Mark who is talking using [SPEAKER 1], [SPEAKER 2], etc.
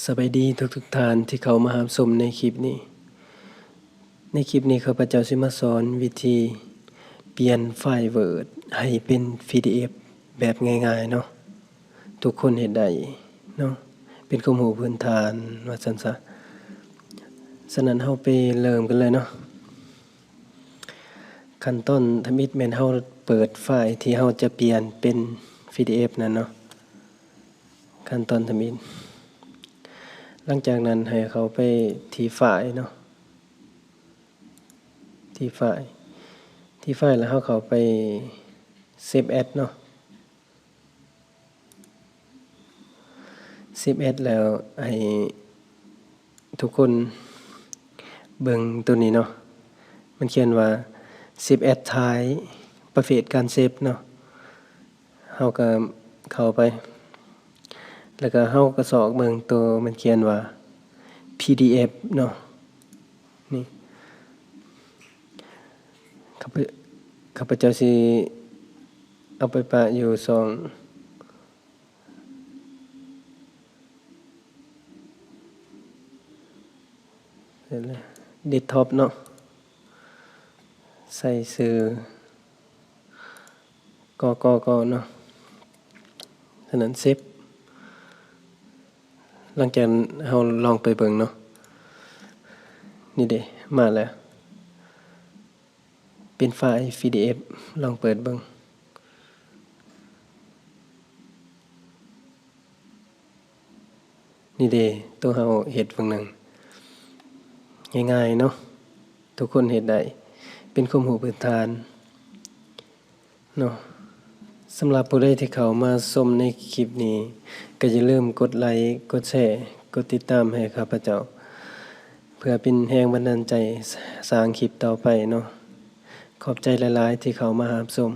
[SPEAKER 1] สบายดีทุกท่านที่เขามารับชมในคลิปนี้ข้าพเจ้าสิมาสอนวิธีเปลี่ยนไฟล์ Word ให้เป็น PDF แบบง่ายๆเนาะทุกคนเฮ็ดได้เนาะเป็นความรู้พื้นฐานว่าซั่นซะฉะนั้นเฮาไปเริ่มกันเลยเนาะขั้นตอนทำอิฐแม่นเฮาเปิดไฟล์ที่เฮาจะเปลี่ยนเป็น PDF นั่นเนาะขั้นตอนทำอิฐหลังจากนั้นให้เขาไปที่ไฟล์เนาะที่ไฟล์แล้วเขาไป Save As เนาะ Save As แล้วให้ทุกคนเบิ่งตัวนี้เนาะมันเขียนว่า Save As ท้ายประเภทการเซฟเนาะเฮาก็เข้าไปแล้วก็เฮาก็สอกเบิ่งตัวมันเขียนว่า PDF เนาะนี่ข้าพเจ้าสิเอาไปปะอยู่เดสก์ท็อปเนาะใส่ชื่อกเนาะฉะนั้นเซฟหลังจากเฮาลองไปเบิ่งเนาะนี่เด้มาแล้วเป็นไฟล์ PDF ลองเปิดเบิ่งนี่เด้ตัวเฮาเฮ็ดฝั่งหนึ่งง่ายๆเนาะทุกคนเฮ็ดได้เป็นความรู้พื้นฐานเนาะสำหรับผู้ใดที่เข้ามาชมในคลิปนี้ก็อย่าลืมกดไลค์กดแชร์กดติดตามให้ข้าพเจ้าเพื่อเป็นแรงบันดาลใจสร้างคลิปต่อไปเนาะขอบใจหลายๆที่เข้ามารับชม